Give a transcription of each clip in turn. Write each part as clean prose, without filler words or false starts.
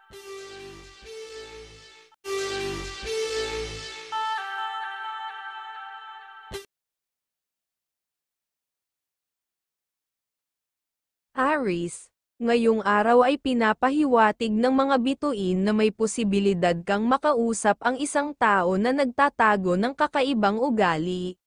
Aries, ngayong araw ay pinapahiwatig ng mga bituin na may posibilidad kang makausap ang isang tao na nagtatago ng kakaibang ugali.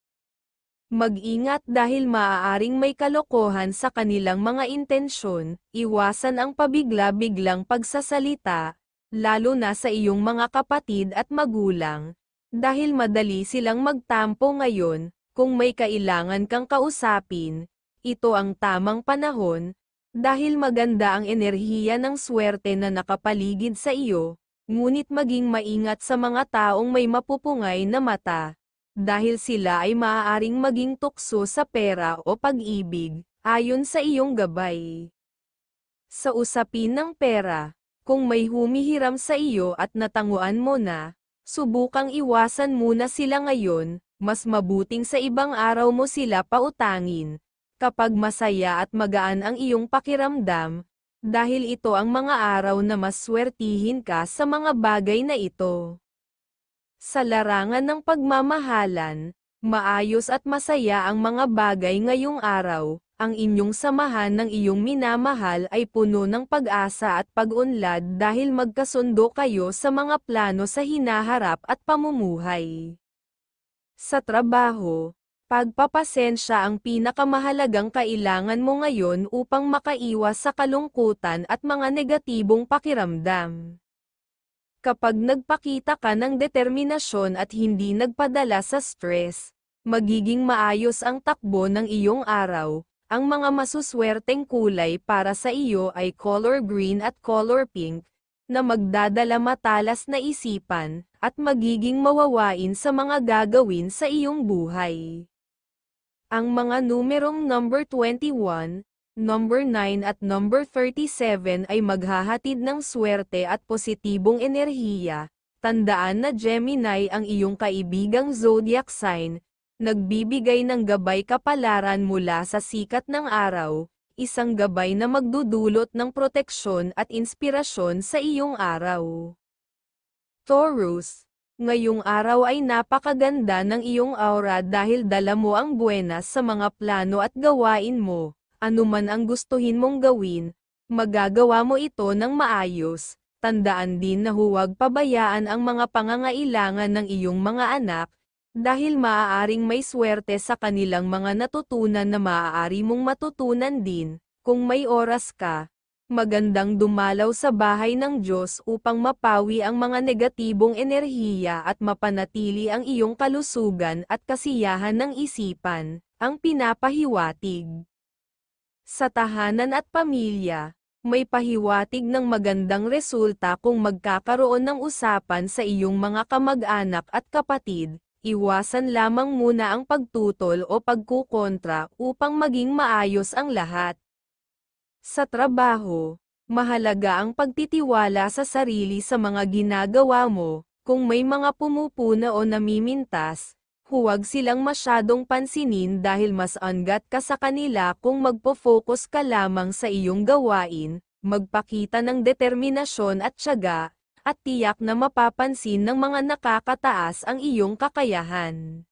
Mag-ingat dahil maaaring may kalokohan sa kanilang mga intensyon, iwasan ang pabigla-biglang pagsasalita, lalo na sa iyong mga kapatid at magulang, dahil madali silang magtampo ngayon. Kung may kailangan kang kausapin, ito ang tamang panahon, dahil maganda ang enerhiya ng swerte na nakapaligid sa iyo, ngunit maging maingat sa mga taong may mapupungay na mata, dahil sila ay maaaring maging tukso sa pera o pag-ibig, ayon sa iyong gabay. Sa usapin ng pera, kung may humihiram sa iyo at natanguan mo na, subukang iwasan muna sila ngayon, mas mabuting sa ibang araw mo sila pautangin, kapag masaya at magaan ang iyong pakiramdam, dahil ito ang mga araw na mas swertihin ka sa mga bagay na ito. Sa larangan ng pagmamahalan, maayos at masaya ang mga bagay ngayong araw, ang inyong samahan ng iyong minamahal ay puno ng pag-asa at pag-unlad dahil magkasundo kayo sa mga plano sa hinaharap at pamumuhay. Sa trabaho, pagpapasensya ang pinakamahalagang kailangan mo ngayon upang makaiwas sa kalungkutan at mga negatibong pakiramdam. Kapag nagpakita ka ng determinasyon at hindi nagpadala sa stress, magiging maayos ang takbo ng iyong araw. Ang mga masuswerteng kulay para sa iyo ay color green at color pink, na magdadala matalas na isipan, at magiging mawawain sa mga gagawin sa iyong buhay. Ang mga numerong number 21, number 9 at number 37 ay maghahatid ng swerte at positibong enerhiya. Tandaan na Gemini ang iyong kaibigang zodiac sign, nagbibigay ng gabay kapalaran mula sa sikat ng araw, isang gabay na magdudulot ng proteksyon at inspirasyon sa iyong araw. Taurus, ngayong araw ay napakaganda ng iyong aura dahil dala mo ang buenas sa mga plano at gawain mo. Anuman ang gustuhin mong gawin, magagawa mo ito ng maayos. Tandaan din na huwag pabayaan ang mga pangangailangan ng iyong mga anak, dahil maaaring may swerte sa kanilang mga natutunan na maaari mong matutunan din. Kung may oras ka, magandang dumalaw sa bahay ng Diyos upang mapawi ang mga negatibong enerhiya at mapanatili ang iyong kalusugan at kasiyahan ng isipan, ang pinapahiwatig. Sa tahanan at pamilya, may pahiwatig ng magandang resulta kung magkakaroon ng usapan sa iyong mga kamag-anak at kapatid. Iwasan lamang muna ang pagtutol o pagkukontra upang maging maayos ang lahat. Sa trabaho, mahalaga ang pagtitiwala sa sarili sa mga ginagawa mo. Kung may mga pumupuna o namimintas, huwag silang masyadong pansinin dahil mas angat ka sa kanila kung magpo-focus ka lamang sa iyong gawain, magpakita ng determinasyon at tiyaga, at tiyak na mapapansin ng mga nakakataas ang iyong kakayahan.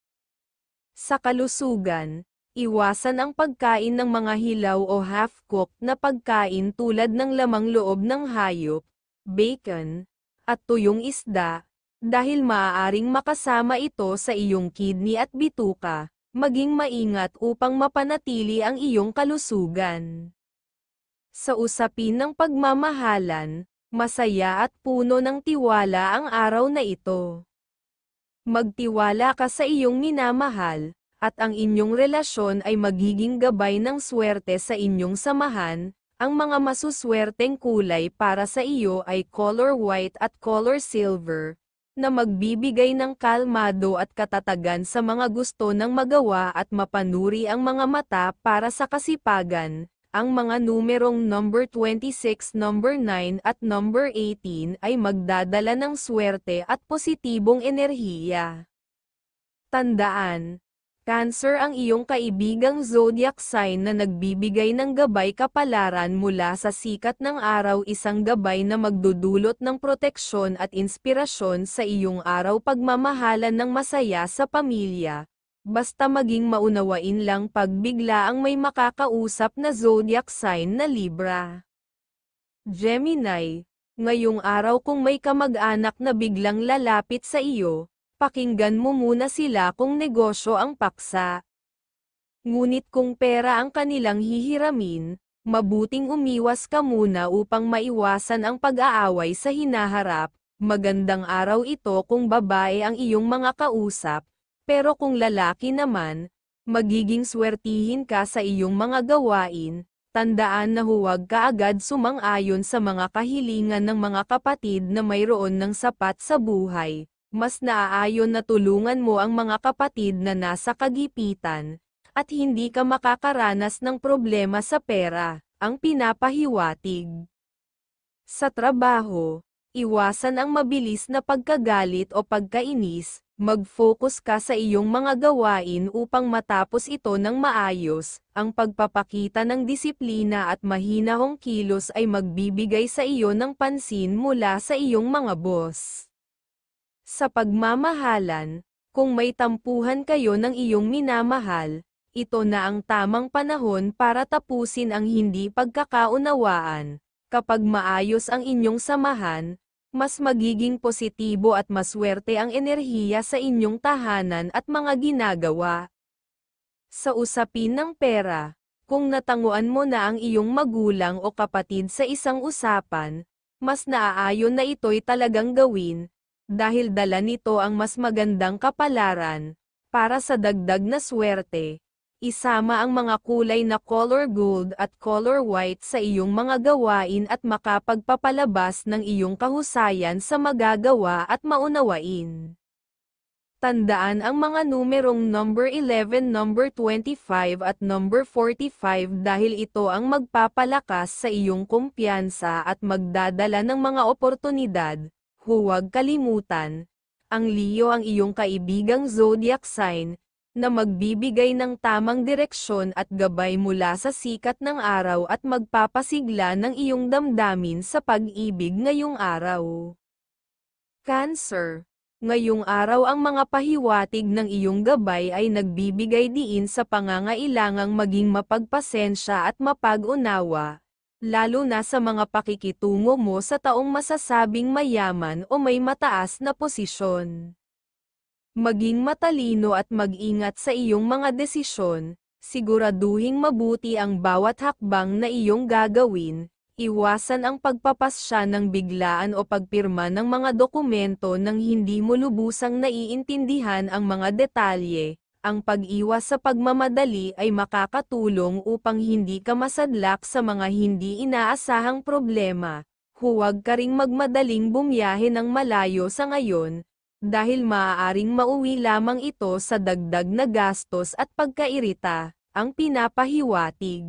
Sa kalusugan, iwasan ang pagkain ng mga hilaw o half-cooked na pagkain tulad ng lamang loob ng hayop, bacon, at tuyong isda, dahil maaaring makasama ito sa iyong kidney at bituka. Maging maingat upang mapanatili ang iyong kalusugan. Sa usapin ng pagmamahalan, masaya at puno ng tiwala ang araw na ito. Magtiwala ka sa iyong minamahal, at ang inyong relasyon ay magiging gabay ng swerte sa inyong samahan. Ang mga masuswerteng kulay para sa iyo ay color white at color silver, na magbibigay ng kalmado at katatagan sa mga gusto ng magawa at mapanuri ang mga mata para sa kasipagan. Ang mga numerong number 26, number 9 at number 18 ay magdadala ng swerte at positibong enerhiya. Tandaan, Cancer, ang iyong kaibigang zodiac sign na nagbibigay ng gabay kapalaran mula sa sikat ng araw, isang gabay na magdudulot ng proteksyon at inspirasyon sa iyong araw, pagmamahalan ng masaya sa pamilya. Basta maging maunawain lang pag bigla ang may makakausap na zodiac sign na Libra. Gemini, ngayong araw kung may kamag-anak na biglang lalapit sa iyo, pakinggan mo muna sila kung negosyo ang paksa. Ngunit kung pera ang kanilang hihiramin, mabuting umiwas ka muna upang maiwasan ang pag-aaway sa hinaharap. Magandang araw ito kung babae ang iyong mga kausap, pero kung lalaki naman, magiging swertihin ka sa iyong mga gawain. Tandaan na huwag ka agad sumang-ayon sa mga kahilingan ng mga kapatid na mayroon ng sapat sa buhay. Mas naaayon na tulungan mo ang mga kapatid na nasa kagipitan, at hindi ka makakaranas ng problema sa pera, ang pinapahiwatig. Sa trabaho, iwasan ang mabilis na pagkagalit o pagkainis, mag-focus ka sa iyong mga gawain upang matapos ito ng maayos. Ang pagpapakita ng disiplina at mahinahong kilos ay magbibigay sa iyo ng pansin mula sa iyong mga boss. Sa pagmamahalan, kung may tampuhan kayo ng iyong minamahal, ito na ang tamang panahon para tapusin ang hindi pagkakaunawaan. Kapag maayos ang inyong samahan, mas magiging positibo at maswerte ang enerhiya sa inyong tahanan at mga ginagawa. Sa usapin ng pera, kung natanguan mo na ang iyong magulang o kapatid sa isang usapan, mas naaayon na ito'y talagang gawin, dahil dala nito ang mas magandang kapalaran. Para sa dagdag na swerte, isama ang mga kulay na color gold at color white sa iyong mga gawain at makapagpapalabas ng iyong kahusayan sa magagawa at maunawain. Tandaan ang mga numerong number 11, number 25 at number 45 dahil ito ang magpapalakas sa iyong kumpiyansa at magdadala ng mga oportunidad. Huwag kalimutan, ang Leo ang iyong kaibigang zodiac sign, na magbibigay ng tamang direksyon at gabay mula sa sikat ng araw at magpapasigla ng iyong damdamin sa pag-ibig ngayong araw. Cancer, ngayong araw ang mga pahiwatig ng iyong gabay ay nagbibigay diin sa pangangailangang maging mapagpasensya at mapag-unawa, lalo na sa mga pakikitungo mo sa taong masasabing mayaman o may mataas na posisyon. Maging matalino at mag-ingat sa iyong mga desisyon, siguraduhing mabuti ang bawat hakbang na iyong gagawin, iwasan ang pagpapasya ng biglaan o pagpirma ng mga dokumento nang hindi mo lubusang naiintindihan ang mga detalye. Ang pag-iwas sa pagmamadali ay makakatulong upang hindi ka masadlak sa mga hindi inaasahang problema. Huwag ka ring magmadaling bumiyahe ng malayo sa ngayon, dahil maaaring mauwi lamang ito sa dagdag na gastos at pagkairita, ang pinapahiwatig.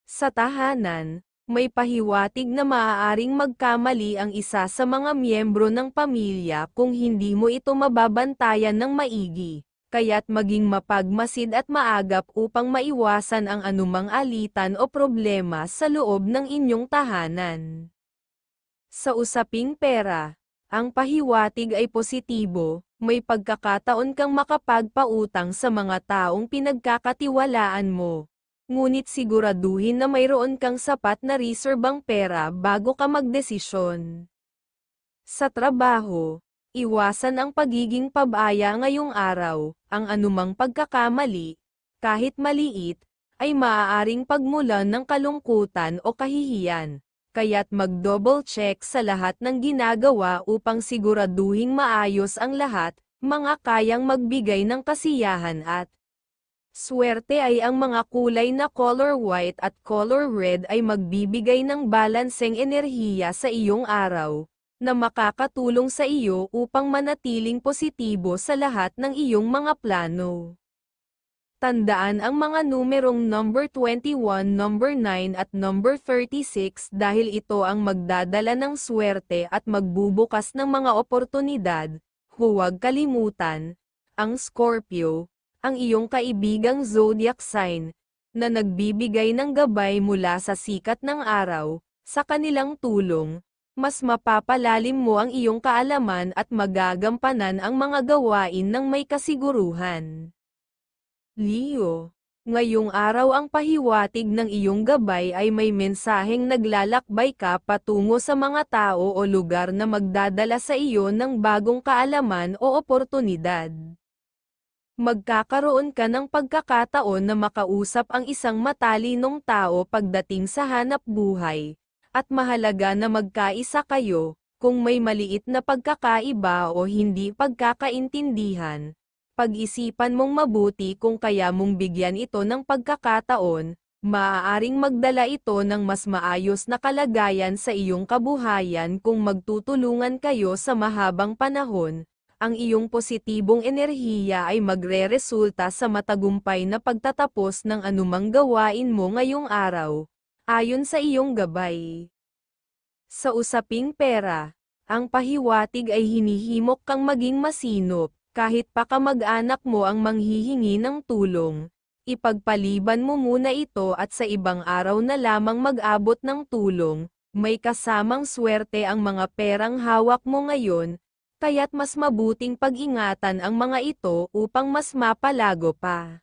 Sa tahanan, may pahiwatig na maaaring magkamali ang isa sa mga miyembro ng pamilya kung hindi mo ito mababantayan ng maigi. Kaya't maging mapagmasid at maagap upang maiwasan ang anumang alitan o problema sa loob ng inyong tahanan. Sa usaping pera, ang pahiwatig ay positibo, may pagkakataon kang makapagpautang sa mga taong pinagkakatiwalaan mo. Ngunit siguraduhin na mayroon kang sapat na reserbang pera bago ka magdesisyon. Sa trabaho, iwasan ang pagiging pabaya ngayong araw. Ang anumang pagkakamali, kahit maliit, ay maaaring pagmulan ng kalungkutan o kahihiyan. Kaya't mag-double check sa lahat ng ginagawa upang siguraduhing maayos ang lahat, mga kayang magbigay ng kasiyahan at swerte ay ang mga kulay na color white at color red ay magbibigay ng balanseng enerhiya sa iyong araw, na makakatulong sa iyo upang manatiling positibo sa lahat ng iyong mga plano. Tandaan ang mga numerong number 21, number 9 at number 36 dahil ito ang magdadala ng swerte at magbubukas ng mga oportunidad. Huwag kalimutan, ang Scorpio, ang iyong kaibigang zodiac sign, na nagbibigay ng gabay mula sa sikat ng araw. Sa kanilang tulong, mas mapapalalim mo ang iyong kaalaman at magagampanan ang mga gawain ng may kasiguruhan. Leo, ngayong araw ang pahiwatig ng iyong gabay ay may mensaheng naglalakbay ka patungo sa mga tao o lugar na magdadala sa iyo ng bagong kaalaman o oportunidad. Magkakaroon ka ng pagkakataon na makausap ang isang matalinong tao pagdating sa hanap buhay, at mahalaga na magkaisa kayo. Kung may maliit na pagkakaiba o hindi pagkakaintindihan, pag-isipan mong mabuti kung kaya mong bigyan ito ng pagkakataon. Maaaring magdala ito ng mas maayos na kalagayan sa iyong kabuhayan kung magtutulungan kayo sa mahabang panahon. Ang iyong positibong enerhiya ay magreresulta sa matagumpay na pagtatapos ng anumang gawain mo ngayong araw, ayon sa iyong gabay. Sa usaping pera, ang pahiwatig ay hinihimok kang maging masinop. Kahit pa kamag-anak mo ang manghihingi ng tulong, ipagpaliban mo muna ito at sa ibang araw na lamang mag-abot ng tulong. May kasamang swerte ang mga perang hawak mo ngayon, kaya't mas mabuting pag-ingatan ang mga ito upang mas mapalago pa.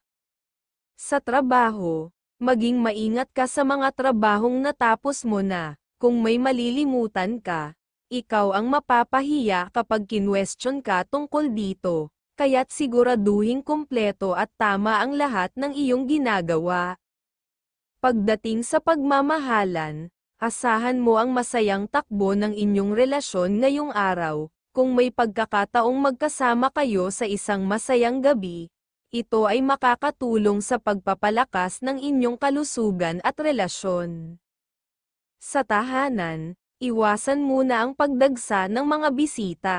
Sa trabaho, maging maingat ka sa mga trabahong natapos mo na. Kung may malilimutan ka, ikaw ang mapapahiya kapag kinwestiyon ka tungkol dito, kaya't siguraduhing kumpleto at tama ang lahat ng iyong ginagawa. Pagdating sa pagmamahalan, asahan mo ang masayang takbo ng inyong relasyon ngayong araw. Kung may pagkakataong magkasama kayo sa isang masayang gabi, ito ay makakatulong sa pagpapalakas ng inyong kalusugan at relasyon. Sa tahanan, iwasan muna ang pagdagsa ng mga bisita.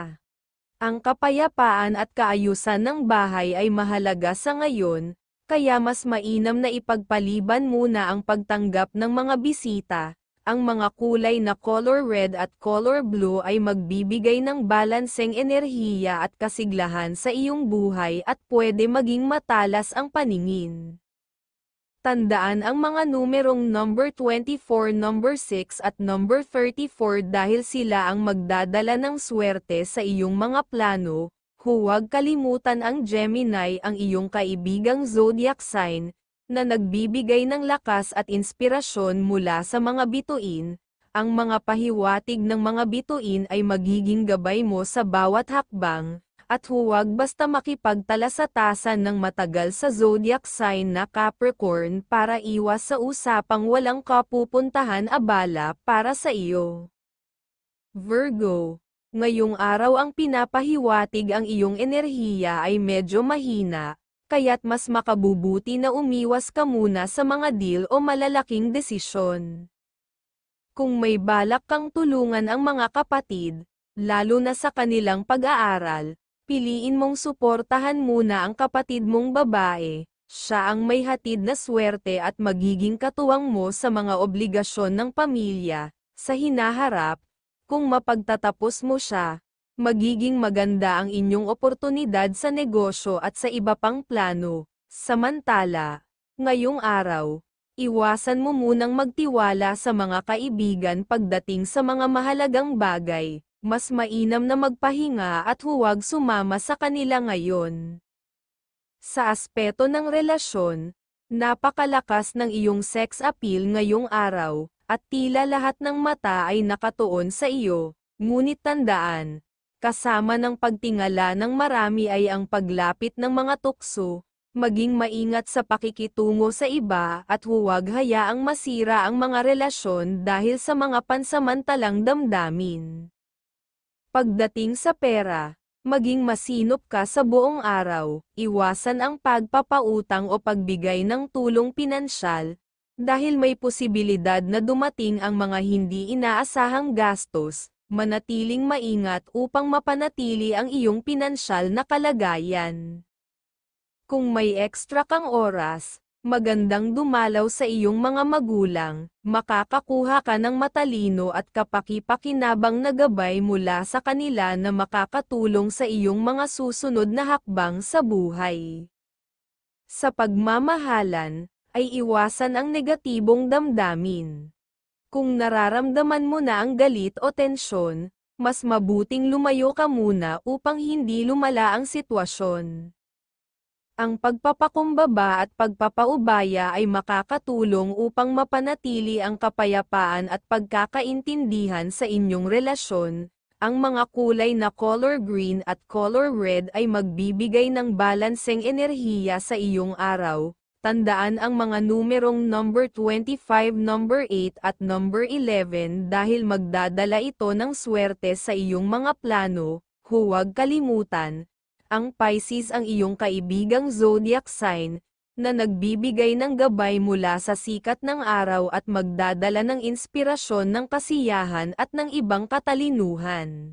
Ang kapayapaan at kaayusan ng bahay ay mahalaga sa ngayon, kaya mas mainam na ipagpaliban muna ang pagtanggap ng mga bisita. Ang mga kulay na color red at color blue ay magbibigay ng balanseng enerhiya at kasiglahan sa iyong buhay at pwede maging matalas ang paningin. Tandaan ang mga numerong number 24, number 6 at number 34 dahil sila ang magdadala ng swerte sa iyong mga plano. Huwag kalimutan ang Gemini, ang iyong kaibigang zodiac sign, na nagbibigay ng lakas at inspirasyon mula sa mga bituin. Ang mga pahiwatig ng mga bituin ay magiging gabay mo sa bawat hakbang. At huwag basta makipagtalasatasan ng matagal sa zodiac sign na Capricorn para iwas sa usapang walang kapupuntahan abala para sa iyo. Virgo, ngayong araw ang pinapahiwatig ang iyong enerhiya ay medyo mahina, kaya't mas makabubuti na umiwas ka muna sa mga deal o malalaking desisyon. Kung may balak kang tulungan ang mga kapatid, lalo na sa kanilang pag-aaral, piliin mong suportahan muna ang kapatid mong babae. Siya ang may hatid na swerte at magiging katuwang mo sa mga obligasyon ng pamilya. Sa hinaharap, kung mapagtatapos mo siya, magiging maganda ang inyong oportunidad sa negosyo at sa iba pang plano. Samantala, ngayong araw, iwasan mo munang magtiwala sa mga kaibigan pagdating sa mga mahalagang bagay. Mas mainam na magpahinga at huwag sumama sa kanila ngayon. Sa aspeto ng relasyon, napakalakas ng iyong sex appeal ngayong araw, at tila lahat ng mata ay nakatuon sa iyo. Ngunit tandaan, kasama ng pagtingala ng marami ay ang paglapit ng mga tukso. Maging maingat sa pakikitungo sa iba at huwag hayaang masira ang mga relasyon dahil sa mga pansamantalang damdamin. Pagdating sa pera, maging masinop ka sa buong araw. Iwasan ang pagpapautang o pagbigay ng tulong pinansyal, dahil may posibilidad na dumating ang mga hindi inaasahang gastos. Manatiling maingat upang mapanatili ang iyong pinansyal na kalagayan. Kung may ekstra kang oras, magandang dumalaw sa iyong mga magulang. Makakakuha ka ng matalino at kapaki-pakinabang na gabay mula sa kanila na makakatulong sa iyong mga susunod na hakbang sa buhay. Sa pagmamahalan, ay iwasan ang negatibong damdamin. Kung nararamdaman mo na ang galit o tensyon, mas mabuting lumayo ka muna upang hindi lumala ang sitwasyon. Ang pagpapakumbaba at pagpapaubaya ay makakatulong upang mapanatili ang kapayapaan at pagkakaintindihan sa inyong relasyon. Ang mga kulay na color green at color red ay magbibigay ng balanseng enerhiya sa iyong araw. Tandaan ang mga numerong number 25, number 8 at number 11 dahil magdadala ito ng swerte sa iyong mga plano. Huwag kalimutan, ang Pisces ang iyong kaibigang zodiac sign, na nagbibigay ng gabay mula sa sikat ng araw at magdadala ng inspirasyon ng kasiyahan at ng ibang katalinuhan.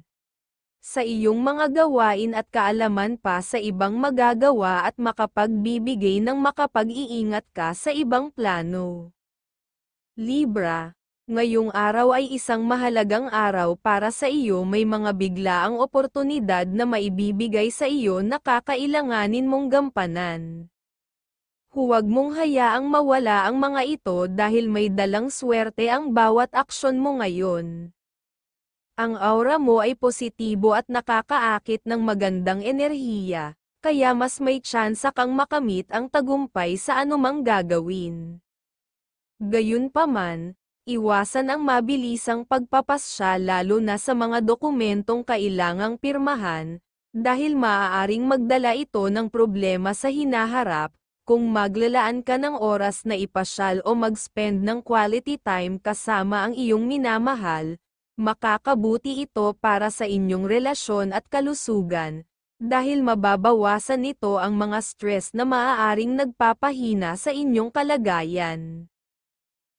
Sa iyong mga gawain at kaalaman pa sa ibang magagawa at makapagbibigay ng makapag-iingat ka sa ibang plano. Libra, ngayong araw ay isang mahalagang araw para sa iyo, may mga biglaang oportunidad na maibibigay sa iyo na kakailanganin mong gampanan. Huwag mong hayaang mawala ang mga ito dahil may dalang swerte ang bawat aksyon mo ngayon. Ang aura mo ay positibo at nakakaakit ng magandang enerhiya, kaya mas may tsansa kang makamit ang tagumpay sa anumang gagawin. Gayunpaman, iwasan ang mabilisang pagpapasya lalo na sa mga dokumentong kailangang pirmahan, dahil maaaring magdala ito ng problema sa hinaharap. Kung maglalaan ka ng oras na ipasyal o mag-spend ng quality time kasama ang iyong minamahal, makakabuti ito para sa inyong relasyon at kalusugan, dahil mababawasan nito ang mga stress na maaaring nagpapahina sa inyong kalagayan.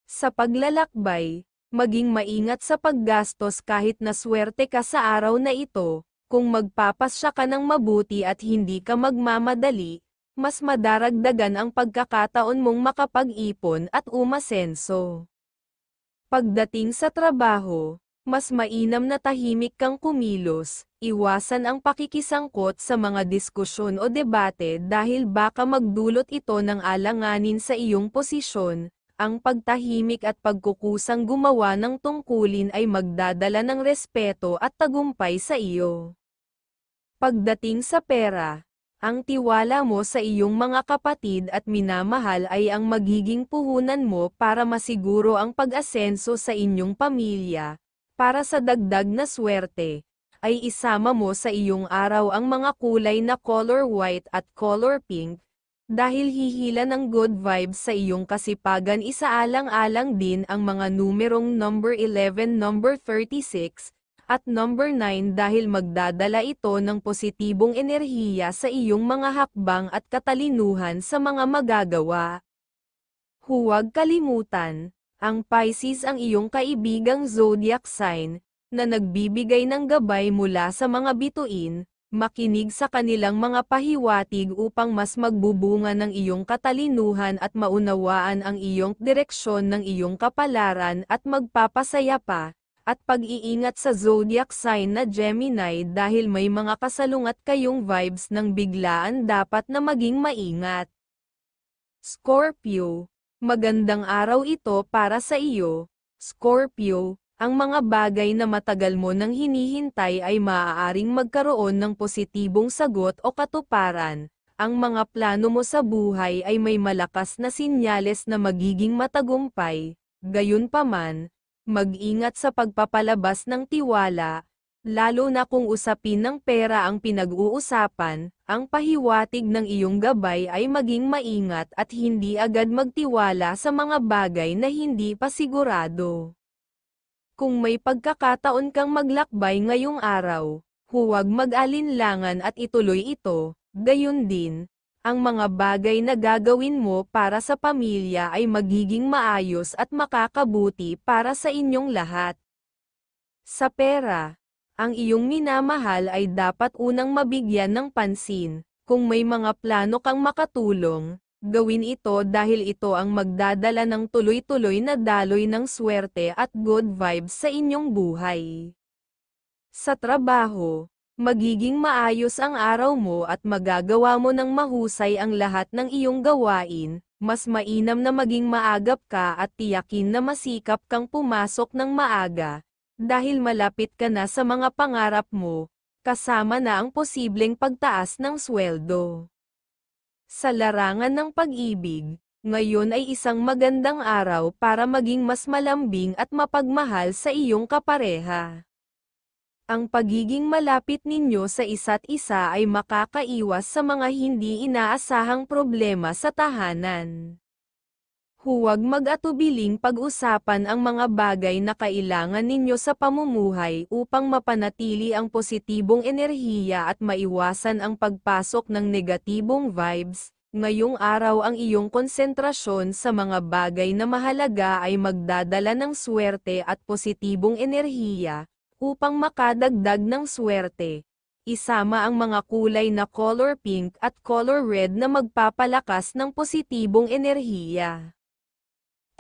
Sa paglalakbay, maging maingat sa paggastos kahit na swerte ka sa araw na ito. Kung magpapasya ka ng mabuti at hindi ka magmamadali, mas madaragdagan ang pagkakataon mong makapag-ipon at umasenso. Pagdating sa trabaho, mas mainam na tahimik kang kumilos, iwasan ang pakikisangkot sa mga diskusyon o debate dahil baka magdulot ito ng alanganin sa iyong posisyon. Ang pagtahimik at pagkukusang gumawa ng tungkulin ay magdadala ng respeto at tagumpay sa iyo. Pagdating sa pera, ang tiwala mo sa iyong mga kapatid at minamahal ay ang magiging puhunan mo para masiguro ang pag-asenso sa inyong pamilya. Para sa dagdag na swerte, ay isama mo sa iyong araw ang mga kulay na color white at color pink, dahil hihila ng good vibes sa iyong kasipagan. Isaalang-alang din ang mga numerong number 11, number 36, at number 9 dahil magdadala ito ng positibong enerhiya sa iyong mga hakbang at katalinuhan sa mga magagawa. Huwag kalimutan, ang Pisces ang iyong kaibigang zodiac sign, na nagbibigay ng gabay mula sa mga bituin. Makinig sa kanilang mga pahiwatig upang mas magbubunga ng iyong katalinuhan at maunawaan ang iyong direksyon ng iyong kapalaran at magpapasaya pa. At pag-iingat sa zodiac sign na Gemini dahil may mga kasalungat kayong vibes ng biglaan, dapat na maging maingat. Scorpio, magandang araw ito para sa iyo, Scorpio. Ang mga bagay na matagal mo nang hinihintay ay maaaring magkaroon ng positibong sagot o katuparan. Ang mga plano mo sa buhay ay may malakas na sinyales na magiging matagumpay. Gayunpaman, mag-ingat sa pagpapalabas ng tiwala, lalo na kung usapin ng pera ang pinag-uusapan. Ang pahiwatig ng iyong gabay ay maging maingat at hindi agad magtiwala sa mga bagay na hindi pa sigurado. Kung may pagkakataon kang maglakbay ngayong araw, huwag mag-alinlangan at ituloy ito. Gayon din, ang mga bagay na gagawin mo para sa pamilya ay magiging maayos at makakabuti para sa inyong lahat. Sa pera, ang iyong minamahal ay dapat unang mabigyan ng pansin. Kung may mga plano kang makatulong, gawin ito dahil ito ang magdadala ng tuloy-tuloy na daloy ng swerte at good vibes sa inyong buhay. Sa trabaho, Magiging maayos ang araw mo at magagawa mo ng mahusay ang lahat ng iyong gawain. Mas mainam na maging maagap ka at tiyakin na masikap kang pumasok ng maaga, dahil malapit ka na sa mga pangarap mo, kasama na ang posibleng pagtaas ng sweldo. Sa larangan ng pag-ibig, ngayon ay isang magandang araw para maging mas malambing at mapagmahal sa iyong kapareha. Ang pagiging malapit ninyo sa isa't isa ay makakaiwas sa mga hindi inaasahang problema sa tahanan. Huwag mag-atubiling pag-usapan ang mga bagay na kailangan ninyo sa pamumuhay upang mapanatili ang positibong enerhiya at maiwasan ang pagpasok ng negatibong vibes. Ngayong araw ang iyong konsentrasyon sa mga bagay na mahalaga ay magdadala ng swerte at positibong enerhiya. Upang makadagdag ng swerte, isama ang mga kulay na color pink at color red na magpapalakas ng positibong enerhiya.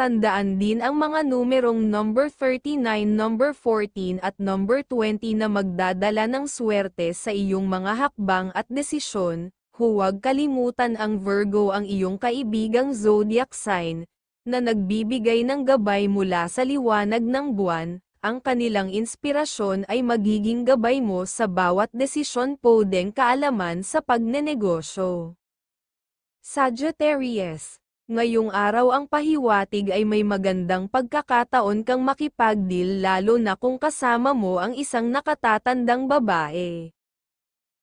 Tandaan din ang mga numerong number 39, number 14 at number 20 na magdadala ng swerte sa iyong mga hakbang at desisyon. Huwag kalimutan ang Virgo, ang iyong kaibigang zodiac sign, na nagbibigay ng gabay mula sa liwanag ng buwan. Ang kanilang inspirasyon ay magiging gabay mo sa bawat desisyon, pwedeng kaalaman sa pagnenegosyo. Sagittarius, ngayong araw ang pahiwatig ay may magandang pagkakataon kang makipagdeal, lalo na kung kasama mo ang isang nakatatandang babae.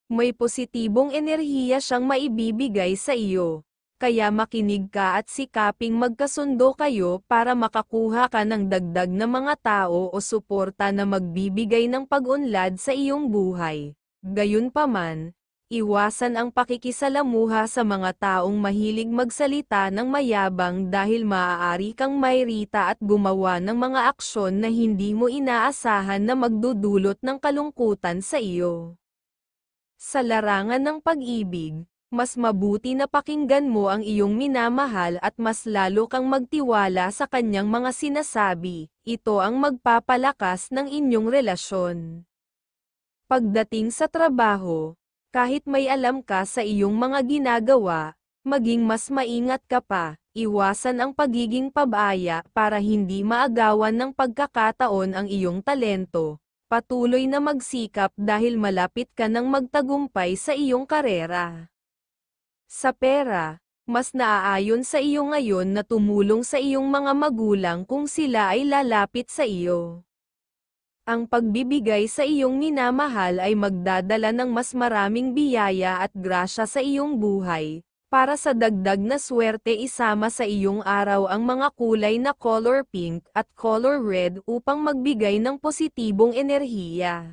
May positibong enerhiya siyang maibibigay sa iyo. Kaya makinig ka at sikaping magkasundo kayo para makakuha ka ng dagdag na mga tao o suporta na magbibigay ng pag-unlad sa iyong buhay. Gayunpaman, iwasan ang pakikisalamuha sa mga taong mahilig magsalita ng mayabang dahil maaari kang mairita at gumawa ng mga aksyon na hindi mo inaasahan na magdudulot ng kalungkutan sa iyo. Sa larangan ng pag-ibig, mas mabuti na pakinggan mo ang iyong minamahal at mas lalo kang magtiwala sa kanyang mga sinasabi. Ito ang magpapalakas ng inyong relasyon. Pagdating sa trabaho, kahit may alam ka sa iyong mga ginagawa, maging mas maingat ka pa. Iwasan ang pagiging pabaya para hindi maagawan ng pagkakataon ang iyong talento. Patuloy na magsikap dahil malapit ka ng magtagumpay sa iyong karera. Sa pera, mas naaayon sa iyo ngayon na tumulong sa iyong mga magulang kung sila ay lalapit sa iyo. Ang pagbibigay sa iyong minamahal ay magdadala ng mas maraming biyaya at grasya sa iyong buhay. Para sa dagdag na swerte, isama sa iyong araw ang mga kulay na color pink at color red upang magbigay ng positibong enerhiya.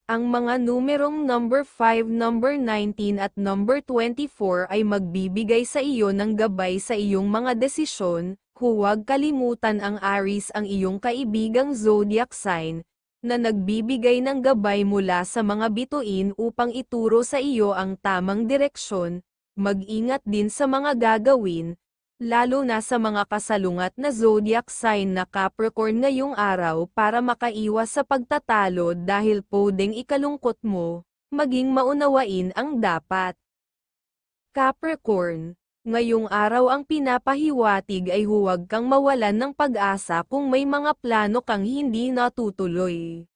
Ang mga numerong number 5, number 19 at number 24 ay magbibigay sa iyo ng gabay sa iyong mga desisyon. Huwag kalimutan ang Aries, ang iyong kaibigang zodiac sign, na nagbibigay ng gabay mula sa mga bituin upang ituro sa iyo ang tamang direksyon. Mag-ingat din sa mga gagawin, lalo na sa mga kasalungat na zodiac sign na Capricorn ngayong araw para makaiwas sa pagtatalo dahil pwedeng ikalungkot mo. Maging maunawain ang dapat. Capricorn, ngayong araw ang pinapahiwatig ay huwag kang mawalan ng pag-asa kung may mga plano kang hindi natutuloy.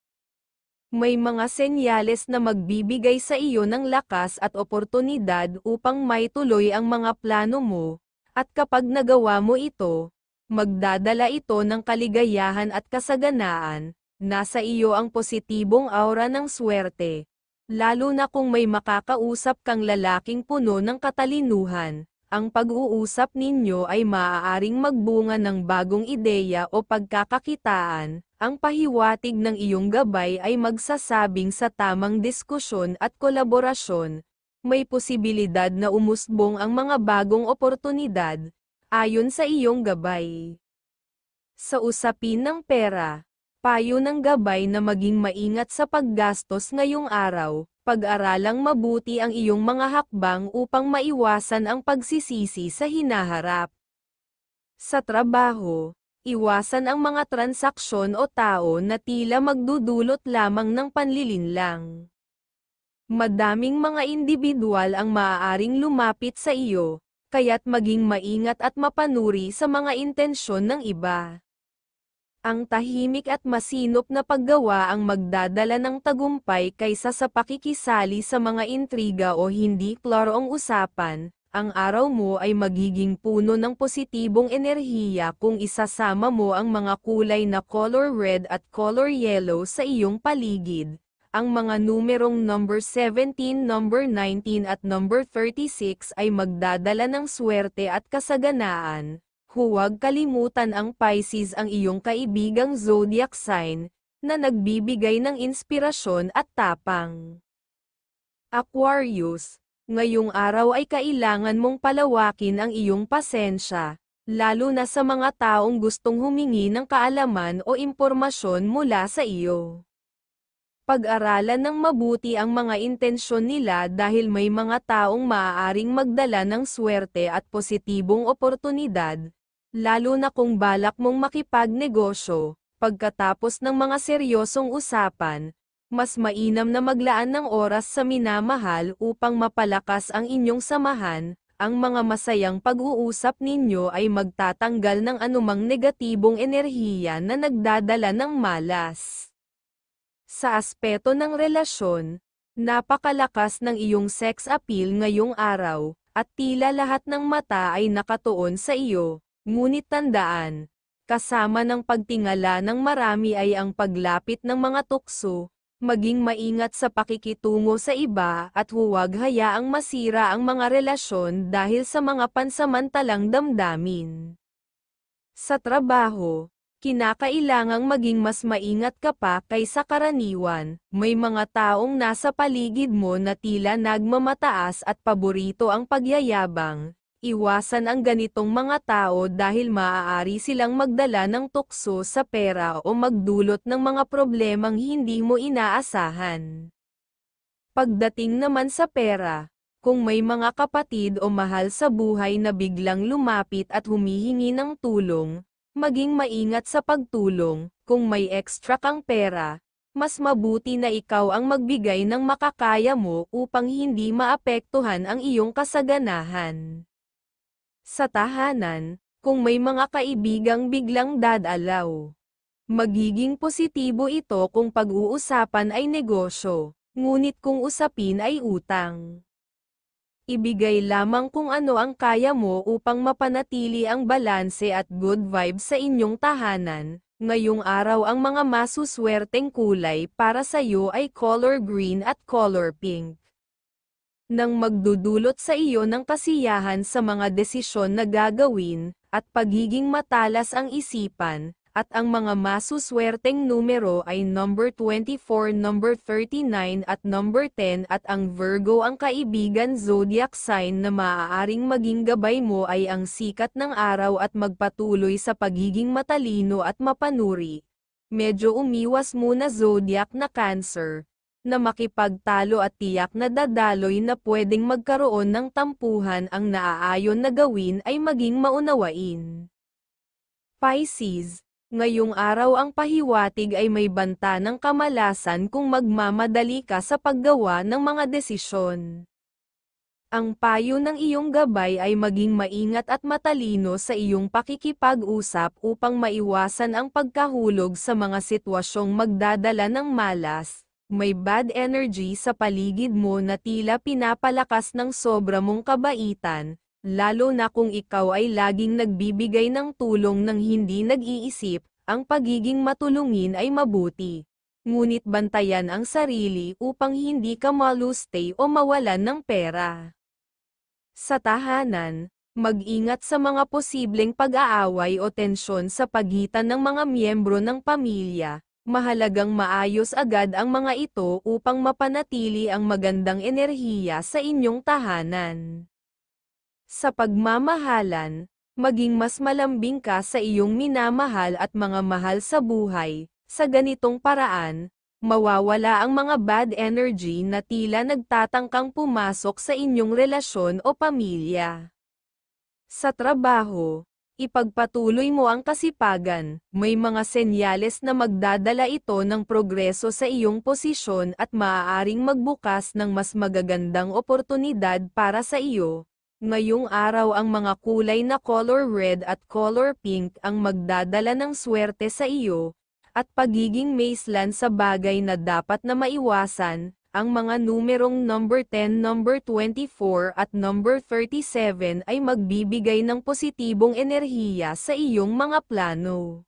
May mga senyales na magbibigay sa iyo ng lakas at oportunidad upang maituloy ang mga plano mo. At kapag nagawa mo ito, magdadala ito ng kaligayahan at kasaganaan. Nasa iyo ang positibong aura ng swerte, lalo na kung may makakausap kang lalaking puno ng katalinuhan. Ang pag-uusap ninyo ay maaaring magbunga ng bagong ideya o pagkakakitaan. Ang pahiwatig ng iyong gabay ay magsasabing sa tamang diskusyon at kolaborasyon. May posibilidad na umusbong ang mga bagong oportunidad, ayon sa iyong gabay. Sa usapin ng pera, payo ng gabay na maging maingat sa paggastos ngayong araw, pag-aralang mabuti ang iyong mga hakbang upang maiwasan ang pagsisisi sa hinaharap. Sa trabaho, iwasan ang mga transaksyon o tao na tila magdudulot lamang ng panlilinlang. Madaming mga individual ang maaaring lumapit sa iyo, kaya't maging maingat at mapanuri sa mga intensyon ng iba. Ang tahimik at masinop na paggawa ang magdadala ng tagumpay kaysa sa pakikisali sa mga intriga o hindi klarong usapan. Ang araw mo ay magiging puno ng positibong enerhiya kung isasama mo ang mga kulay na color red at color yellow sa iyong paligid. Ang mga numerong number 17, number 19 at number 36 ay magdadala ng swerte at kasaganaan. Huwag kalimutan ang Pisces, ang iyong kaibigang zodiac sign, na nagbibigay ng inspirasyon at tapang. Aquarius, ngayong araw ay kailangan mong palawakin ang iyong pasensya, lalo na sa mga taong gustong humingi ng kaalaman o impormasyon mula sa iyo. Pag-aralan ng mabuti ang mga intensyon nila dahil may mga taong maaaring magdala ng swerte at positibong oportunidad, lalo na kung balak mong makipagnegosyo. Pagkatapos ng mga seryosong usapan, mas mainam na maglaan ng oras sa minamahal upang mapalakas ang inyong samahan. Ang mga masayang pag-uusap ninyo ay magtatanggal ng anumang negatibong enerhiya na nagdadala ng malas. Sa aspeto ng relasyon, napakalakas ng iyong sex appeal ngayong araw, at tila lahat ng mata ay nakatuon sa iyo, ngunit tandaan, kasama ng pagtingala ng marami ay ang paglapit ng mga tukso. Maging maingat sa pakikitungo sa iba at huwag hayaang masira ang mga relasyon dahil sa mga pansamantalang damdamin. Sa trabaho, kinakailangang maging mas maingat ka pa kaysa karaniwan. May mga taong nasa paligid mo na tila nagmamataas at paborito ang pagyayabang. Iwasan ang ganitong mga tao dahil maaari silang magdala ng tukso sa pera o magdulot ng mga problemang hindi mo inaasahan. Pagdating naman sa pera, kung may mga kapatid o mahal sa buhay na biglang lumapit at humihingi ng tulong, maging maingat sa pagtulong. Kung may extra kang pera, mas mabuti na ikaw ang magbigay ng makakaya mo upang hindi maapektuhan ang iyong kasaganahan. Sa tahanan, kung may mga kaibigang biglang dadalaw, magiging positibo ito kung pag-uusapan ay negosyo, ngunit kung usapin ay utang. Ibigay lamang kung ano ang kaya mo upang mapanatili ang balanse at good vibes sa inyong tahanan. Ngayong araw ang mga masuswerteng kulay para sa iyo ay color green at color pink. Nang magdudulot sa iyo ng kasiyahan sa mga desisyon na gagawin, at pagiging matalas ang isipan, at ang mga masuswerteng numero ay number 24, number 39 at number 10 at ang Virgo ang kaibigan zodiac sign na maaaring maging gabay mo ay ang sikat ng araw at magpatuloy sa pagiging matalino at mapanuri. Medyo umiwas muna zodiac na Cancer, na makipagtalo at tiyak na dadaloy na pwedeng magkaroon ng tampuhan. Ang naaayon na gawin ay maging maunawain. Pisces, ngayong araw ang pahiwatig ay may banta ng kamalasan kung magmamadali ka sa paggawa ng mga desisyon. Ang payo ng iyong gabay ay maging maingat at matalino sa iyong pakikipag-usap upang maiwasan ang pagkahulog sa mga sitwasyong magdadala ng malas. May bad energy sa paligid mo na tila pinapalakas ng sobra mong kabaitan, lalo na kung ikaw ay laging nagbibigay ng tulong nang hindi nag-iisip. Ang pagiging matulungin ay mabuti, ngunit bantayan ang sarili upang hindi ka malustay o mawalan ng pera. Sa tahanan, mag-ingat sa mga posibleng pag-aaway o tensyon sa pagitan ng mga miyembro ng pamilya. Mahalagang maayos agad ang mga ito upang mapanatili ang magandang enerhiya sa inyong tahanan. Sa pagmamahalan, maging mas malambing ka sa iyong minamahal at mga mahal sa buhay. Sa ganitong paraan, mawawala ang mga bad energy na tila nagtatangkang pumasok sa inyong relasyon o pamilya. Sa trabaho, Ipagpatuloy mo ang kasipagan, may mga senyales na magdadala ito ng progreso sa iyong posisyon at maaaring magbukas ng mas magagandang oportunidad para sa iyo. Ngayong araw ang mga kulay na color red at color pink ang magdadala ng swerte sa iyo, at pagiging maislan sa bagay na dapat na maiwasan. Ang mga numerong number 10, number 24 at number 37 ay magbibigay ng positibong enerhiya sa iyong mga plano.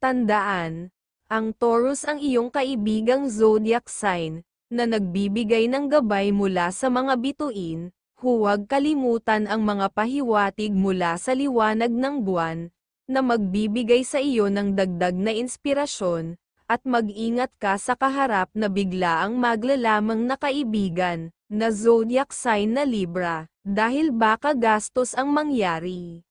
Tandaan, ang Taurus ang iyong kaibigang zodiac sign, na nagbibigay ng gabay mula sa mga bituin. Huwag kalimutan ang mga pahiwatig mula sa liwanag ng buwan, na magbibigay sa iyo ng dagdag na inspirasyon. At mag-ingat ka sa kaharap na biglaang maglalamang na kaibigan, na zodiac sign na Libra, dahil baka gastos ang mangyari.